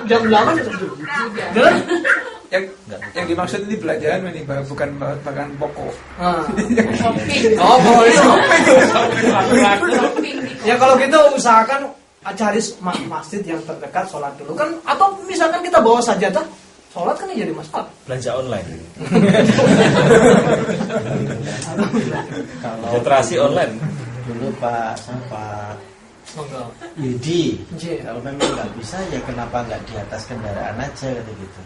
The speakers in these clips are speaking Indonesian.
jam 8 dan yang dimaksud ini pelajaran ini bukan pokok. Ya kalau gitu usahakan cari masjid yang terdekat, sholat dulu kan, atau misalkan kita bawa sajadah, sholat kan jadi masalah. Belanja online. Kalau literasi online. Dulu Pak Yudi, kalau memang nggak bisa ya kenapa nggak di atas kendaraan aja gitu.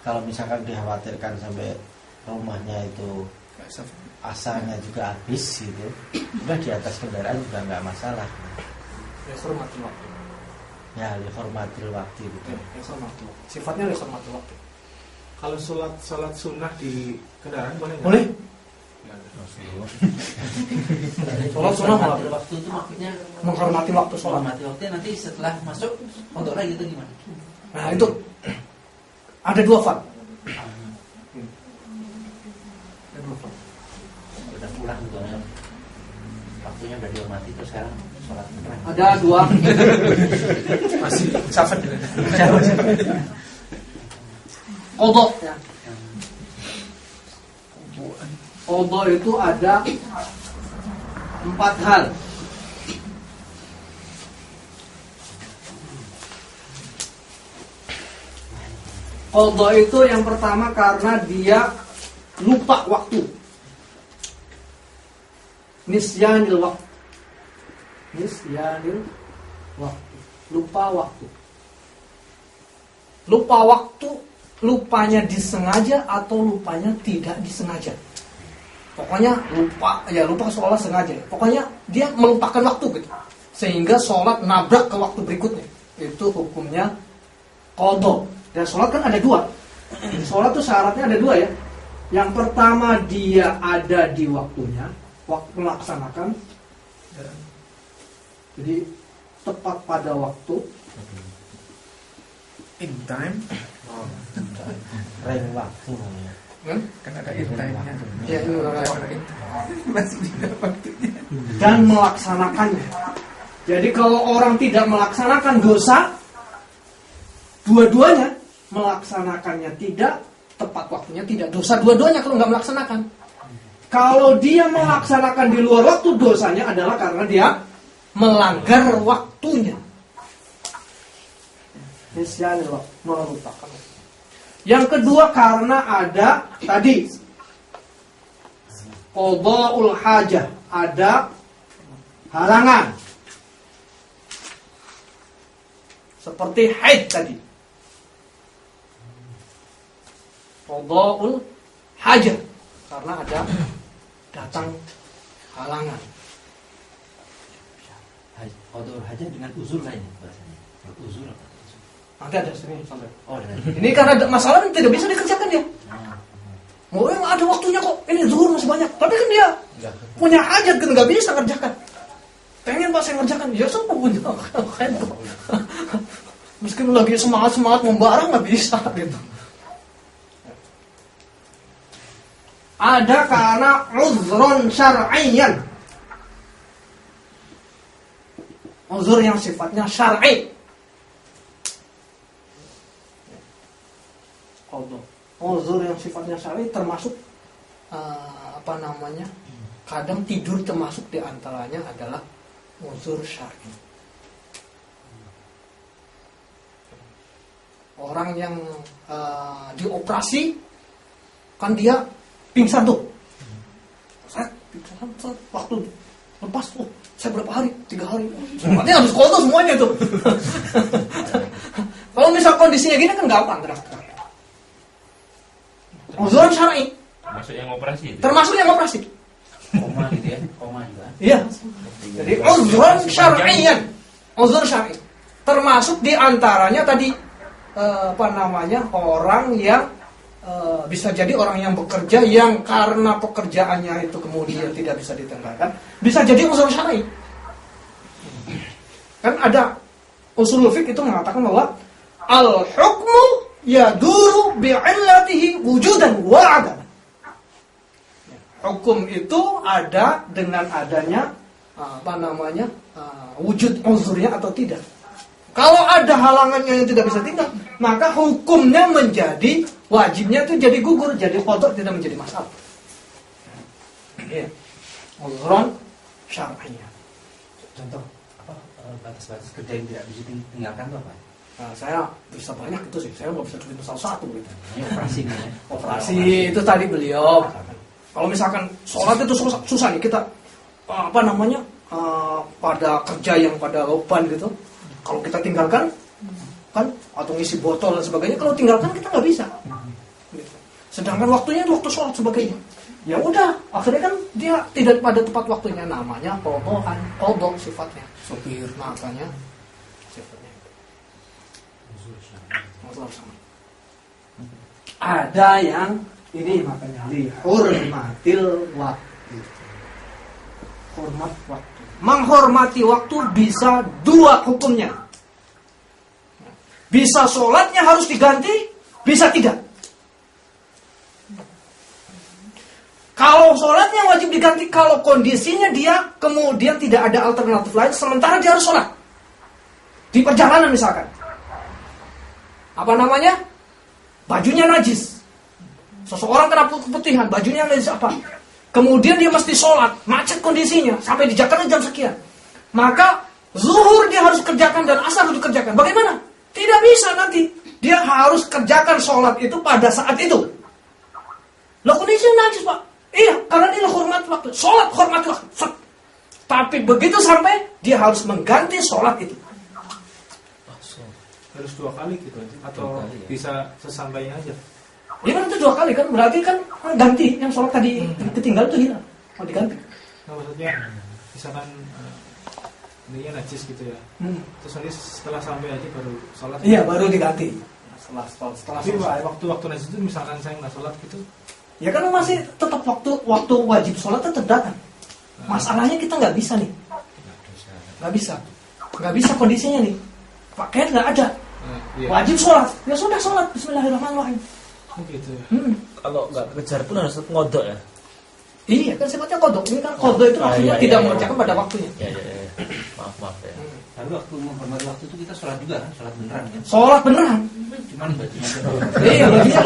Kalau misalkan dikhawatirkan sampai rumahnya itu asalnya juga habis gitu, udah di atas kendaraan juga nggak masalah. Ya hormatil waktu. Ya hormatil waktu gitu. Ya hormatil waktu. Sifatnya ya hormatil waktu. Kalau sholat sunnah di kendaraan boleh nggak? Boleh. Sholat sunnah menghormati waktu itu maksudnya menghormati waktu sholat. Menghormati waktu nanti setelah masuk untuk lagi itu gimana? Nah itu ada dua fat. Udah pulang gitu ya. Waktunya udah dihormati itu sekarang sholat beneran. Ada dua. Masih safar. Qadha ya. Qadha itu ada 4 hal. Qadha itu yang pertama karena dia lupa waktu. Nisyanil waktu. Nisyanil waktu. Lupa waktu. Lupa waktu, lupanya disengaja atau lupanya tidak disengaja. Pokoknya lupa sholat sengaja. Pokoknya dia melupakan waktu gitu. Sehingga sholat nabrak ke waktu berikutnya. Itu hukumnya qadha. Dan sholat kan ada 2. Sholat tuh syaratnya ada 2 ya. Yang pertama dia ada di waktunya, waktu melaksanakan. Jadi tepat pada waktu. In time. Reng waktu namanya. Kan ada in time-nya. Ya, itu masih ada waktunya. dan melaksanakannya. Jadi kalau orang tidak melaksanakan dosa, dua-duanya melaksanakannya tidak, tepat waktunya tidak, dosa dua-duanya kalau nggak melaksanakan. Kalau dia melaksanakan di luar waktu, dosanya adalah karena dia melanggar waktunya. Nisyanil waktu, melupakan. Yang kedua karena ada tadi qadha'ul hajah, ada halangan. Seperti haid tadi. Qadha'ul hajah karena ada datang halangan. Qadha'ul hajah dengan uzur lain bahasanya. Uzur apa? Nanti ada sini sampai. Oh, ada. Ini karena ada masalah yang tidak bisa dikerjakan dia. Mau ada waktunya kok. Ini zuhur masih banyak. Tapi kan dia punya hajat kan nggak bisa kerjakan. Pengen pas saya ngerjakan, ya sama punya. Meskipun lagi semangat membara nggak bisa gitu. Ada karena uzrun syar'iyyan. Uzur yang sifatnya syar'i. Uzur yang sifatnya syar'i termasuk kadang tidur termasuk di antaranya adalah uzur syar'i. Orang yang dioperasi kan dia pingsan tuh. Saya pingsan waktu lepas saya berapa hari? 3 hari. Artinya harus qadha semuanya tuh. Kalau misal kondisinya gini kan gampang gerak. Uzur syar'i. Termasuk yang operasi itu. Termasuk yang operasi. Koma gitu ya, koma juga. Iya. Jadi uzrun syar'iyyan. Uzur syar'i. Termasuk di antaranya tadi orang yang bisa jadi orang yang bekerja yang karena pekerjaannya itu kemudian tidak bisa ditenggarkan, bisa jadi uzur syar'i. Kan ada usul fiqh itu mengatakan bahwa al-hukmu yaduru bi'illatihi wujudan wa adam. Hukum itu ada dengan adanya wujud uzurnya atau tidak. Kalau ada halangannya yang tidak bisa tinggal, maka hukumnya menjadi wajibnya itu jadi gugur, jadi qada, tidak menjadi masalah. Iya. Uzron syar'iyah. Contoh apa batas-batas kerja yang tidak bisa ditinggalkan itu apa? Nah, saya bisa banyak itu sih. Saya nggak bisa cerita satu gitu. Ini operasi nih ya. Operasi itu tadi beliau. Kalau misalkan sholat itu susah nih kita pada kerja yang pada loban gitu. Kalau kita tinggalkan kan atau ngisi botol dan sebagainya, kalau tinggalkan kita nggak bisa. Gitu. Sedangkan waktunya waktu sholat sebagainya. Ya udah, akhirnya kan dia tidak pada tepat waktunya, namanya qada sifatnya. Supir makanya sifatnya. Ada yang ini makanya hurmatil waktu. Hormat waktu. Menghormati waktu bisa dua hukumnya. Bisa sholatnya harus diganti, bisa tidak. Kalau sholatnya wajib diganti, kalau kondisinya dia kemudian tidak ada alternatif lain, sementara dia harus sholat. Di perjalanan misalkan. Apa namanya? Bajunya najis. Seseorang kena keputihan, bajunya najis apa? Kemudian dia mesti sholat, macet kondisinya, sampai di Jakarta jam sekian. Maka zuhur dia harus kerjakan dan asar harus dikerjakan. Bagaimana? Tidak bisa nanti. Dia harus kerjakan sholat itu pada saat itu. Loh kondisinya najis Pak. Iya, karena ini hormat waktu. Sholat hormat waktu. Tapi begitu sampai, dia harus mengganti sholat itu. Harus 2 kali gitu aja atau kali, ya? bisa sesampainya aja. Dia kan itu 2 kali kan, berarti kan ganti yang sholat tadi ketinggal itu hilang, mau diganti. Nah, maksudnya misalkan ininya najis gitu ya. Terus nanti setelah sampai aja baru sholat. Iya, baru diganti. Setelah Tapi waktu najis itu misalkan saya nggak sholat gitu. Ya kan masih tetap waktu wajib sholat tetap datang. Masalahnya kita nggak bisa nih. Nggak bisa kondisinya nih. Pakaian nggak ada. Iya. Wajib sholat. Ya sudah sholat. Bismillahirrahmanirrahim. Gitu ya. Kalau nggak kejar pun harus ngodok ya. Iya kan sifatnya kodok. Ini kan kodok itu maksudnya tidak mengerjakan pada waktunya. Ya. Maaf ya. Tapi waktu menghormati waktu itu kita sholat juga kan, sholat beneran kan? Sholat beneran. Cuman bajunya Iya, bajunya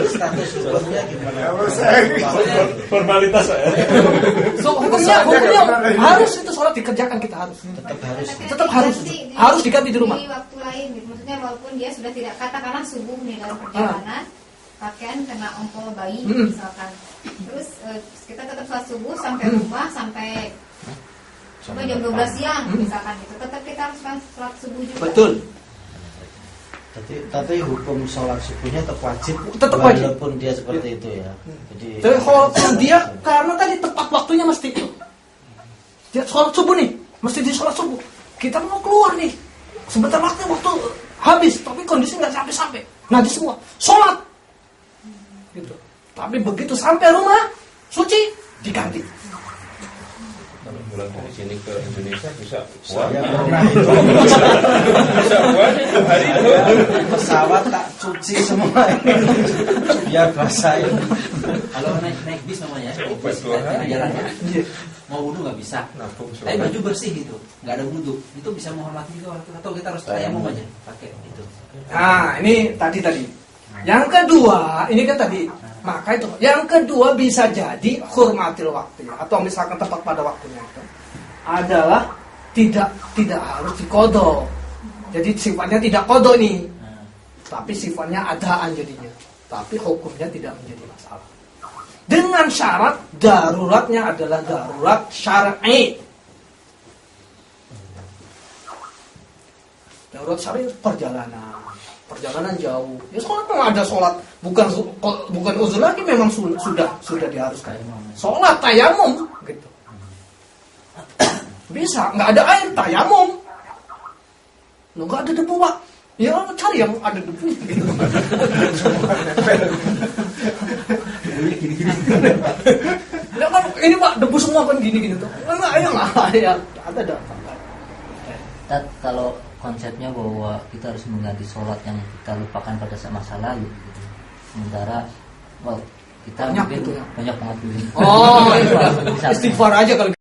Status hukumnya gimana? Formalitas ya. So, hukumnya harus itu sholat dikerjakan, kita harus. Tetap harus diganti di rumah. Di waktu lain gitu. Maksudnya walaupun dia sudah tidak, katakanlah subuh nih dalam perjalanan, pakaian kena ompol bayi misalkan. Terus kita tetap sholat subuh sampai rumah sampai jam 12 siang misalkan gitu. Tetap kita harus sholat subuh juga. Betul. Tapi hukum sholat subuhnya tetap wajib, walaupun dia seperti itu ya. Jadi walaupun dia karena tadi tepat waktunya mesti itu. Dia sholat subuh nih, mesti di sholat subuh. Kita mau keluar nih, sebentar waktu habis, tapi kondisi nggak sampai. Nanti semua sholat. Gitu. Tapi begitu sampai rumah suci diganti. Kalau pulang dari sini ke Indonesia bisa pulang. Bisa hari itu pesawat tak cuci semua biar basahin. kalau naik bis namanya, bis jalannya. Mau wudhu nggak bisa. Tapi baju bersih gitu, nggak ada wudhu, itu bisa menghormati juga atau kita harus tayamum aja pakai itu. Nah, ini tadi. Yang kedua, ini kan tadi. Maka itu, yang kedua bisa jadi hormatil waktu atau misalkan tepat pada waktunya itu adalah tidak harus dikodok. Jadi sifatnya tidak kodok nih, tapi sifatnya adaan jadinya. Tapi hukumnya tidak menjadi masalah. Dengan syarat daruratnya adalah darurat syar'i. Darurat syar'i perjalanan jauh. Ya sholat memang ada sholat, bukan uzur lagi, memang sudah diharuskan. Sholat tayamum gitu. Bisa, nggak ada air tayamum. Lo nggak ada debu Pak. Ya cari yang ada debu gitu. Ya kan ini Pak debu semua kan gini tuh. Enggak ya ada. Kalau konsepnya bahwa kita harus mengganti sholat yang kita lupakan pada masa lalu gitu. Sementara kita banyak mungkin gitu ya. banyak banget Istighfar aja kalau